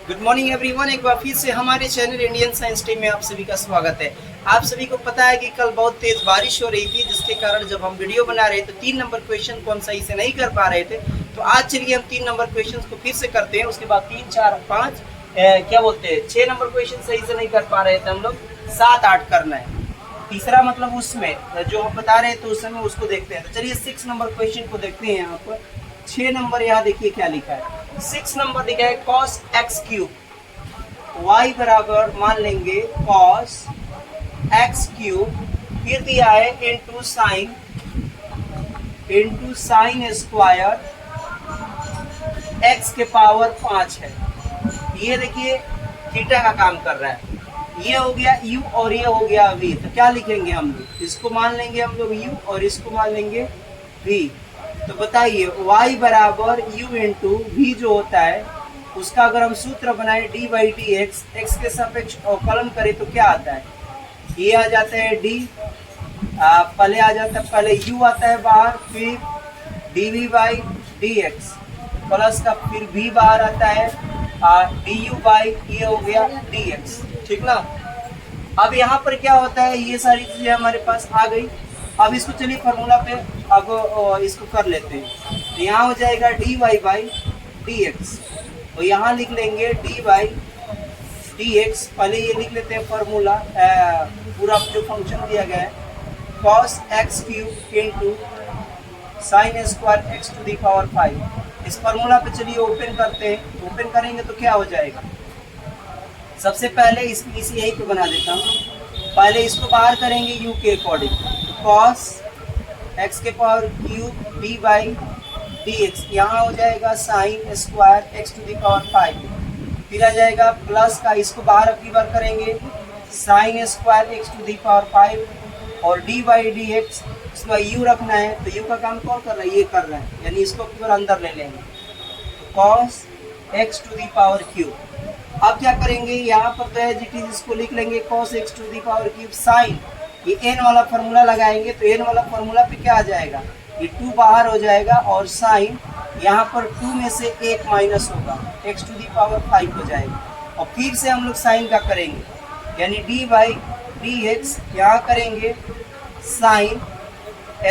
Good morning everyone. एक बार फिर से हमारे चैनल इंडियन साइंस टीम में आप सभी का स्वागत है। आप सभी को पता है कि कल बहुत तेज बारिश हो रही थी, जिसके कारण जब हम वीडियो बना रहे थे 3 नंबर क्वेश्चन को हम सही से नहीं कर पा रहे थे। तो आज चलिए हम 3 नंबर क्वेश्चन को फिर से करते हैं। उसके बाद 3, 4, 5 क्या बोलते हैं 6 नंबर क्वेश्चन सही से नहीं कर पा रहे थे हम लोग, 7, 8 करना है। तीसरा मतलब उसमें जो हम बता रहे थे उस समय उसको देखते हैं। तो चलिए 6 नंबर क्वेश्चन को देखते हैं। यहाँ पर 6 नंबर यहाँ देखिए क्या लिखा है। 6 नंबर लिखा है cos x क्यूब, y बराबर मान लेंगे cos x क्यूब, फिर दिया है इंटू साइन स्क्वायर x के पावर 5 है। ये देखिए थीटा का काम कर रहा है। ये हो गया u और ये हो गया v। तो क्या लिखेंगे हम लोग, इसको मान लेंगे हम लोग u और इसको मान लेंगे v। तो बताइए y बराबर u इंटू v जो होता है उसका अगर हम सूत्र बनाए D by d x, x के सापेक्ष अवकलन करें तो क्या आता है, ये आ जाता है डी, पहले आ जाता है, पहले u आता है बाहर, फिर d v by d x plus का फिर v बाहर आता है डी यू बाई ये हो गया डी एक्स। ठीक ना। अब यहाँ पर क्या होता है, ये सारी चीजें हमारे पास आ गई। अब इसको चलिए फॉर्मूला पे अब इसको कर लेते हैं। तो यहाँ हो जाएगा d y by d x, और यहाँ लिख लेंगे डी बाई डी एक्स। पहले ये लिख लेते हैं फॉर्मूला, पूरा जो फंक्शन दिया गया है cos x cube into sine square x to the power 5। इस फॉर्मूला पे चलिए ओपन करते हैं। ओपन करेंगे तो क्या हो जाएगा, सबसे पहले इसी यही पे बना देता हूँ। पहले इसको बाहर करेंगे u के अकॉर्डिंग, cos x के power cube d by d x, यहाँ हो जाएगा sine square x to the power 5, फिर आ जाएगा प्लस का, इसको बाहर अब की बार करेंगे sine square x to the power 5 और डी बाई डी एक्स, इसमें यू रखना है तो यू का काम कौन कर रहा है, ये कर रहा है, यानी इसको की बार अंदर ले लेंगे cos x to the power cube. अब क्या करेंगे, यहाँ पर तो एज इट इज इसको लिख लेंगे cos x to the power cube sine, ये n वाला फॉर्मूला लगाएंगे तो n वाला फॉर्मूला पे क्या आ जाएगा, ये 2 बाहर हो जाएगा और साइन यहाँ पर 2 में से 1 माइनस होगा, x टू दी पावर 5 हो जाएगा। और फिर से हम लोग साइन का करेंगे, यानी डी बाई डी एक्स, यहाँ करेंगे साइन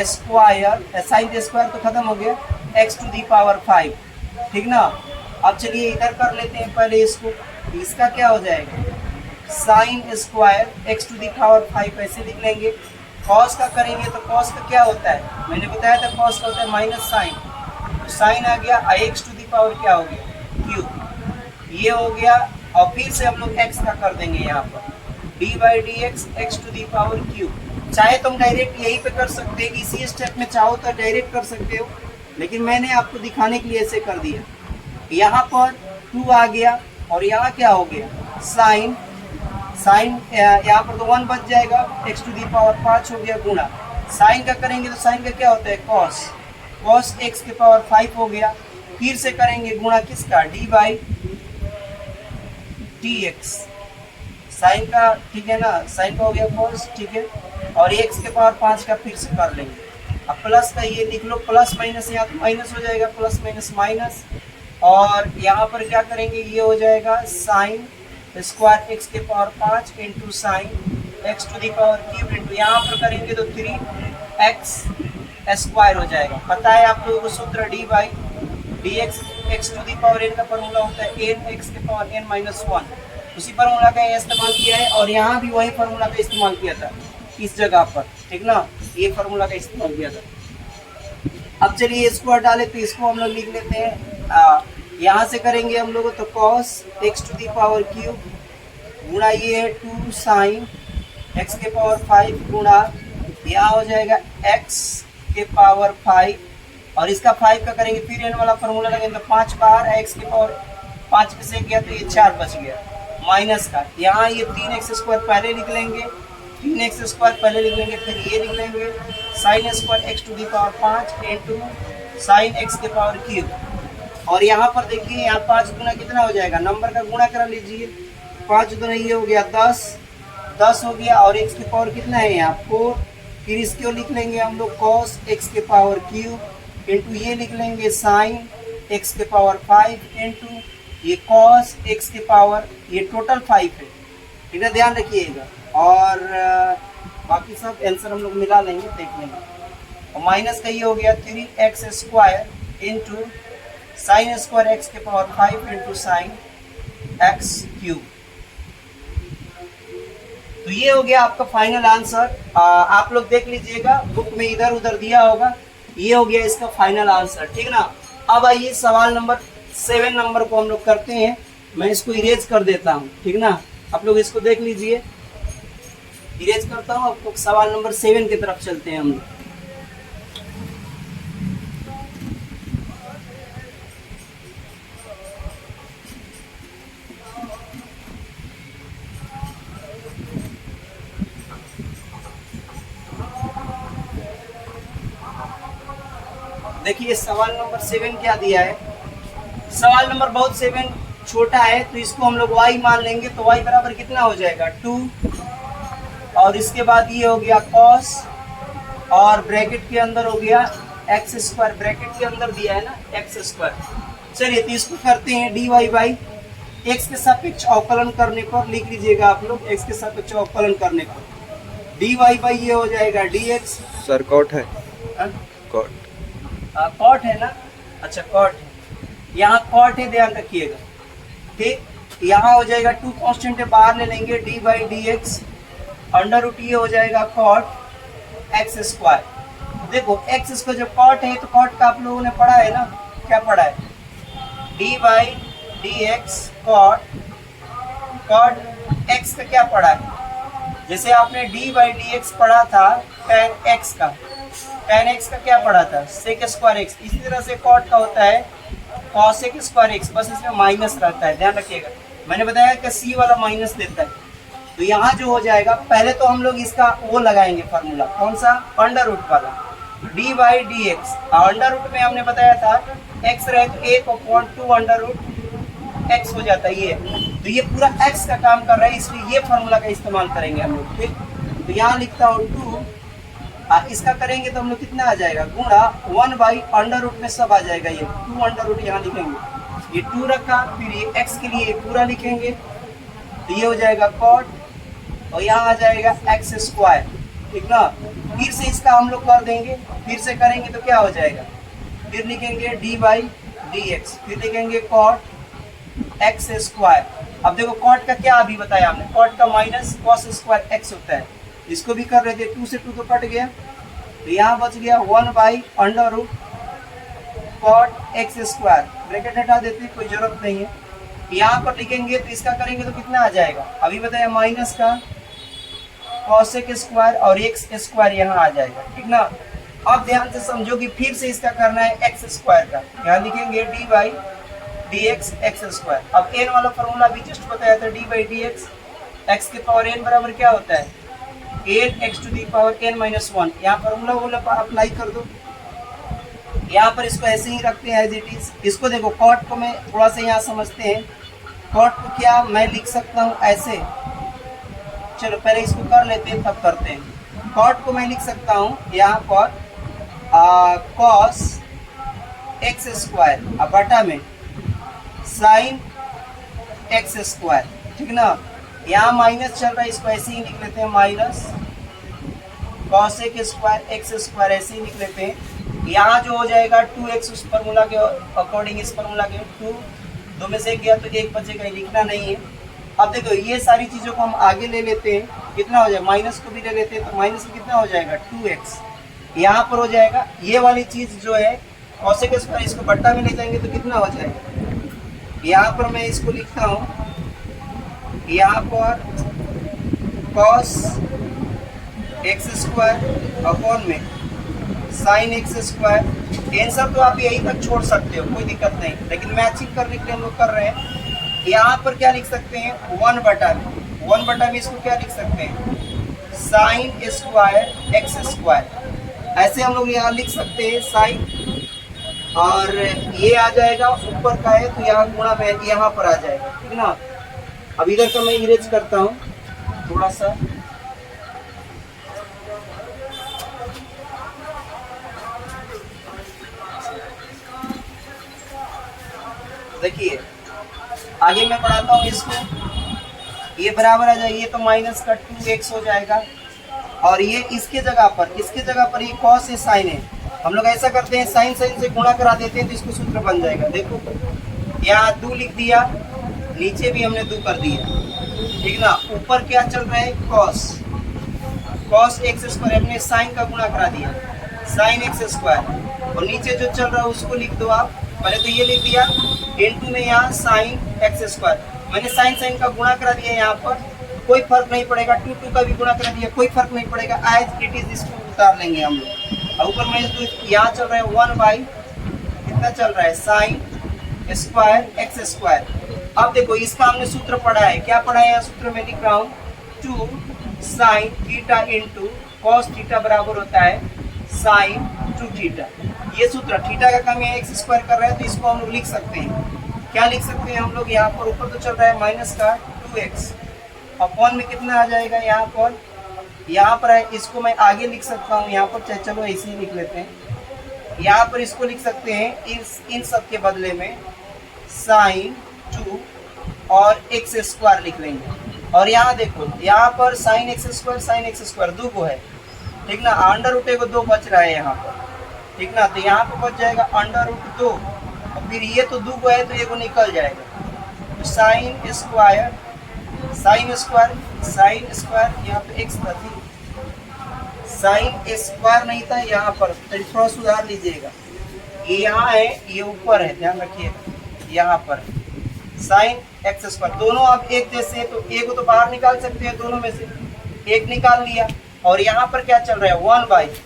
स्क्वायर, साइन स्क्वायर तो खत्म हो गया, x टू दी पावर 5। ठीक ना। अब चलिए इधर कर लेते हैं पहले इसको, इसका क्या हो जाएगा sine square x to the power 5 ऐसे लिख लेंगे। कॉस का करेंगे तो कॉस का क्या होता है, मैंने बताया था कॉस का होता है माइनस साइन, तो साइन आ गया एक्स टू दी पावर क्या हो गया क्यूब, ये हो गया। और फिर से हम लोग एक्स का कर देंगे यहाँ पर d by d x x to the power cube. चाहे तुम डायरेक्ट यहीं पे कर सकते हैं, इसी स्टेप में चाहो तो डायरेक्ट कर सकते हो, लेकिन मैंने आपको दिखाने के लिए ऐसे कर दिया। यहाँ पर 2 आ गया और यहाँ क्या हो गया साइन यहाँ पर तो 1 बच जाएगा, एक्स टू दी पावर 5 हो गया गुणा, साइन का करेंगे तो साइन का क्या होता है कॉस एक्स के पावर 5 हो गया। फिर से करेंगे गुणा किसका, d by d x, sine का, ठीक है ना, साइन का हो गया कॉस, ठीक है, और एक्स के पावर 5 का फिर से कर लेंगे। अब प्लस का ये लिख लो, प्लस माइनस यहाँ तो माइनस हो जाएगा, प्लस माइनस माइनस, और यहाँ पर क्या करेंगे, ये हो जाएगा साइन स्क्वायर एक्स के power 5 into sine x to the power cube into यहाँ पर करेंगे तो 3x स्क्वायर हो जाएगा। पता है आप लोगों को सूत्र d by d x, x to the power n का फॉर्मूला होता है एन एक्स के पावर एन माइनस 1, उसी फॉर्मूला का इस्तेमाल किया है और यहाँ भी वही फॉर्मूला का इस्तेमाल किया था इस जगह पर। ठीक ना, ये फॉर्मूला का इस्तेमाल किया था। अब चलिए इसको हटा लेते, इसको हम लोग लिख लेते हैं, यहाँ से करेंगे हम लोग तो cos x to the power cube गुणा ये है 2 साइन एक्स के पावर 5 गुणा यहाँ हो जाएगा x के पावर 5, और इसका 5 का करेंगे फिर n वाला फॉर्मूला लगेंगे तो 5 बाहर x के पावर 5 में से गया तो ये 4 बच गया माइनस का, यहाँ ये 3x स्क्वायर पहले लिख लेंगे, 3x स्क्वायर पहले लिख लेंगे, फिर ये लिख लेंगे sine square x to the power 5 into sine x के पावर क्यूब। और यहाँ पर देखिए यहाँ 5 गुना कितना हो जाएगा, नंबर का गुणा करा लीजिए, 5 गुना ये हो गया 10 हो गया, और x के पावर कितना है यहाँ 4, फिर इसको लिख लेंगे हम लोग cos x के पावर क्यूब इंटू ये लिख लेंगे साइन एक्स के पावर 5 इंटू ये cos x की पावर, ये टोटल 5 है, ठीक है, ध्यान रखिएगा। और बाकी सब आंसर हम लोग मिला लेंगे, देख लेंगे। और माइनस का ये हो गया 3x² into sine square x के पावर 5 इंटू साइन x³ तो ये हो गया आपका फाइनल आंसर। आप लोग देख लीजिएगा, बुक में इधर उधर दिया होगा, ये हो गया इसका फाइनल आंसर, ठीक ना। अब आइए सवाल नंबर 7 नंबर को हम लोग करते हैं। मैं इसको इरेज कर देता हूँ, ठीक ना, आप लोग इसको देख लीजिए, इरेज करता हूँ। आपको सवाल नंबर 7 की तरफ चलते हैं हम लोग। देखिए सवाल नंबर 7 क्या दिया है। सवाल नंबर बहुत 7 छोटा है, तो इसको हम लोग y मान लेंगे, तो y बराबर कितना हो जाएगा 2, और इसके बाद ये हो गया cos, और ब्रैकेट के अंदर हो गया x², ब्रैकेट के अंदर दिया है ना x²। चलिए तो इसको करते हैं dy बाई x के सापेक्ष अवकलन करने पर, लिख लीजिएगा आप लोग, x के सापेक्ष अवकलन करने पर dy बाई ये हो जाएगा dx। सर कॉट है, कॉट कॉट है ना, अच्छा कॉट है, यहाँ कॉट है, ध्यान रखिएगा, ठीक। यहाँ हो जाएगा 2 कांस्टेंट है, बाहर ले लेंगे, d by d x, under root ये हो जाएगा कॉट x²। देखो x का जो कॉट है, तो कॉट का आप लोगों ने पढ़ा है ना, क्या पढ़ा है, d by d x cot, cot x का क्या पढ़ा है, जैसे आपने डी बाई डी एक्स पढ़ा था tan x का, tan x का क्या पढ़ा था sec² x, इसी तरह से कॉट का होता है cos² x, बस इसमें माइनस रहता है, ध्यान रखिएगा। मैंने बताया कि c वाला माइनस देता है, तो यहाँ जो हो जाएगा, पहले तो हम लोग इसका वो लगाएंगे फार्मूला, कौन सा, अंडर रूट वाला, d by d x. Under root में हमने बताया था x रहे तो 1/2 अंडर रूट x हो जाता है ये, तो ये पूरा x का काम कर रहा है, इसलिए ये फार्मूला का इस्तेमाल करेंगे हम लोग, ठीक। तो यहाँ लिखता हूँ 2, इसका करेंगे तो हम लोग कितना आ जाएगा, गुणा 1 बाई अंडर रूट में सब आ जाएगा, ये 2 अंडर रूट यहाँ लिखेंगे, ये 2 रखा, फिर ये x के लिए पूरा लिखेंगे, तो ये हो जाएगा कॉट, और यहाँ आ जाएगा x², ठीक ना। फिर से इसका हम लोग कर देंगे, फिर से करेंगे तो क्या हो जाएगा, फिर लिखेंगे डी बाई डी एक्स, फिर लिखेंगे कॉट x²। अब देखो कॉट का क्या अभी बताया हमने, कॉट का माइनस cos² x होता है, इसको भी कर रहे थे, 2 से 2 तो कट गया, तो यहाँ बच गया 1 by under root cot x², bracket हटा देते, कोई जरूरत नहीं है। यहाँ पर लिखेंगे तो इसका करेंगे तो कितना आ जाएगा, अभी बताया माइनस का cos² और x² यहाँ आ जाएगा, ठीक ना। अब ध्यान से समझो कि फिर से इसका करना है x² का, यहाँ लिखेंगे D by d x x²। अब n वाला फॉर्मूला भी जस्ट बताया था, d by d x, x के पावर n बराबर क्या होता है, n x to the power n minus 1। यहाँ फॉर्मूला वो अप्लाई कर दो, यहाँ पर इसको ऐसे ही रखते हैं एज इट इज। इसको देखो कॉट को मैं थोड़ा सा यहाँ समझते हैं, कॉट को क्या मैं लिख सकता हूँ ऐसे, चलो पहले इसको कर लेते हैं तब करते हैं। कॉट को मैं लिख सकता हूँ यहाँ पर cos x² अब बटा में साइन x², ठीक ना। यहाँ माइनस चल रहा है, इसको ऐसे ही लिख लेते हैं, माइनस cos x² ऐसे ही लिख लेते हैं। यहाँ जो हो जाएगा 2x उस फार्मूला के अकॉर्डिंग, इस फार्मूला के 2 में से एक गया तो 1 बचेगा, लिखना नहीं है। अब देखो ये सारी चीज़ों को हम आगे ले लेते हैं, कितना हो जाएगा, माइनस को भी ले लेते हैं, तो माइनस में कितना हो जाएगा 2x, यहाँ पर हो जाएगा ये वाली चीज़ जो है cos x², इसको बट्टा में ले जाएंगे तो कितना हो जाएगा, यहाँ पर मैं इसको लिखता हूँ, यहाँ पर cos x² अपॉन में साइन x²। आंसर तो आप यहीं तक छोड़ सकते हो, कोई दिक्कत नहीं, लेकिन मैचिंग करने के लिए हम लोग कर रहे हैं। यहाँ पर क्या लिख सकते हैं, 1 बटा में इसको क्या लिख सकते हैं, साइन x²। ऐसे हम लोग यहाँ लिख सकते हैं साइन, और ये आ जाएगा ऊपर का है तो यहाँ गुणा में यहाँ पर आ जाएगा, ठीक ना। अब इधर का मैं इरेज करता हूँ थोड़ा सा, देखिए आगे मैं पढ़ाता हूँ इसको। ये बराबर आ जाएगी, ये तो माइनस का 2x हो जाएगा, और ये इसके जगह पर ये कॉस है, साइन है। हम लोग ऐसा करते हैं, साइन साइन से गुणा करा देते हैं तो इसको सूत्र बन जाएगा। देखो यहाँ 2 लिख दिया, नीचे भी हमने 2 कर दिया, ठीक ना। ऊपर क्या चल रहा है, कॉस एक्स स्क्वायर, हमने साइन का गुणा करा दिया, साइन एक्स स्क्वायर, और नीचे जो चल रहा है उसको लिख दो आप। पहले तो ये लिख दिया, इनटू में यहाँ साइन एक्स स्क्वायर, मैंने साइन साइन का गुणा करा दिया यहाँ पर, कोई फर्क नहीं पड़ेगा। 2 का भी गुणा करा दिया, कोई फर्क नहीं पड़ेगा, एज इट इज इसको उतार लेंगे हम लोग। और ऊपर में यहाँ चल रहा है 1 कितना चल रहा है, साइन स्क्वायर एक्स स्क्वायर। अब देखो इसका हमने सूत्र पढ़ा है, क्या पढ़ा है यहाँ सूत्र में लिख रहा हूँ, 2 sine theta into cos theta बराबर होता है साइन 2 थीटा। ये सूत्र थीटा का काम है, एक्स स्क्वायर कर रहा है, तो इसको हम लोग लिख सकते हैं। क्या लिख सकते हैं हम लोग, यहाँ पर ऊपर तो चल रहा है माइनस का 2x, अपॉन में कितना आ जाएगा यहाँ पर है, इसको मैं आगे लिख सकता हूँ यहाँ पर, चाहे चलो ऐसे ही लिख लेते हैं। यहाँ पर इसको लिख सकते हैं इन सब के बदले में साइन 2 और एक्स स्क्वायर लिख लेंगे। और यहाँ देखो, यहाँ पर साइन एक्स स्क्वायर 2 को है, ठीक ना, अंडर रूट को 2 बच रहा है यहाँ पर, ठीक ना। तो यहाँ पर बच जाएगा अंडर रूट 2, और फिर ये तो 2 को है तो ये को निकल जाएगा, तो साइन स्क्वायर यहाँ पे एक्स था, साइन स्क्वायर नहीं था यहाँ पर, तो थोड़ा सुधार लीजिएगा, ये यहाँ है, ये ऊपर है, ध्यान रखिएगा, यहाँ पर साइन एक्स स्क्वायर, दोनों आप एक जैसे, तो एक को तो बाहर निकाल सकते हैं, दोनों में से एक निकाल लिया। और यहाँ पर क्या चल रहा है, 1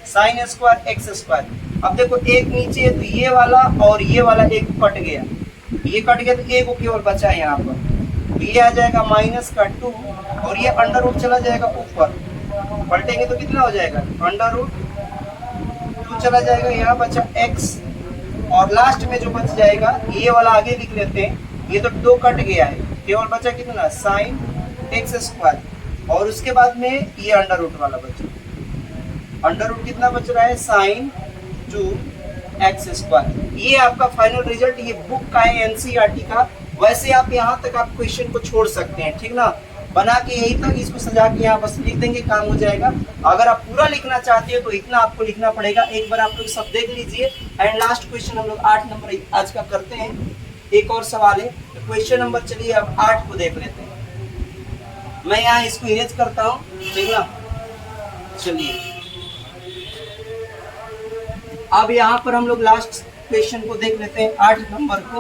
साइन स्क्वायर एक्स स्क्वायर। अब देखो एक नीचे है, तो ये वाला और ये वाला एक कट गया, ये कट गया, तो एक को केवल बचा है यहाँ पर, तो ये आ जाएगा माइनस का 2, और ये अंडर रूट चला जाएगा ऊपर, पलटेंगे तो कितना हो जाएगा, अंडर रूट 2 चला जाएगा, यहाँ बचा x, और लास्ट में जो बच जाएगा ये वाला आगे लिख लेते हैं, ये तो 2 कट गया है, केवल बचा कितना, साइन एक्स स्क्वायर, और उसके बाद में ये अंडर रूट वाला बचा, अंडर रूट कितना बच रहा है, साइन 2 एक्स स्क्वायर। ये आपका फाइनल रिजल्ट, ये बुक का है एनसीईआरटी का। वैसे आप यहाँ तक आप क्वेश्चन को छोड़ सकते हैं, ठीक ना, बना के यही तक इसको सजा के यहाँ बस लिख देंगे, काम हो जाएगा। अगर आप पूरा लिखना चाहते हैं तो इतना आपको लिखना पड़ेगा। एक बार आप लोग सब देख लीजिए। एंड लास्ट क्वेश्चन हम लोग 8 नंबर आज का करते हैं, एक और सवाल है, तो क्वेश्चन नंबर चलिए अब 8 को देख लेते हैं। मैं यहाँ इसको इरेज करता हूँ, ठीक ना। चलिए अब यहाँ पर हम लोग लास्ट क्वेश्चन को देख लेते हैं, 8 नंबर को।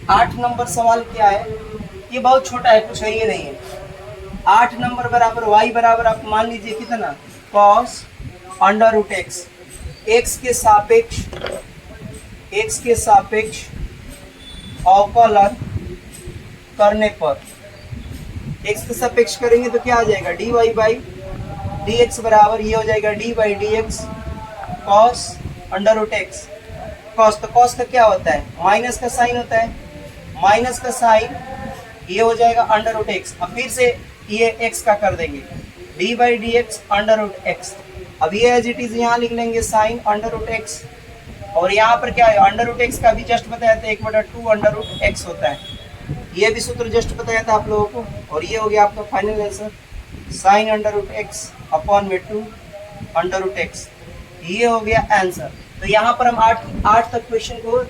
8 नंबर सवाल क्या है, ये बहुत छोटा है, कुछ है ये नहीं है। 8 नंबर बराबर y बराबर आप मान लीजिए कितना, cos under root x, x के सापेक्ष अवकलन करने पर, एक्स के सापेक्ष करेंगे तो क्या आ जाएगा, dy बाई डी एक्स बराबर ये हो जाएगा d by d x cos under root x. Cos, तो कॉस का क्या होता है, माइनस का साइन होता है, माइनस का साइन ये हो जाएगा अंडर रूट एक्स। अब फिर से ये एक्स का कर देंगे, d by d x under root x. अब ये एज इट इज यहाँ लिख लेंगे साइन अंडर रूट एक्स, और यहाँ पर क्या है, अंडर रूट एक्स का भी जस्ट बताया था 1/2 अंडर रूट एक्स होता है, ये भी सूत्र जस्ट बताया था आप लोगों को। और ये हो गया आपका final answer, sine under root x upon में 2 अंडर रूट एक्स, ये हो गया आंसर। तो यहाँ पर हम 8 तक क्वेश्चन को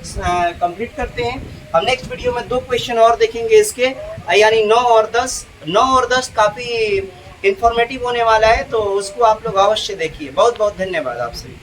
कंप्लीट करते हैं। हम नेक्स्ट वीडियो में 2 क्वेश्चन और देखेंगे इसके, यानी 9 और 10 काफ़ी इंफॉर्मेटिव होने वाला है, तो उसको आप लोग अवश्य देखिए। बहुत बहुत धन्यवाद आप सभी।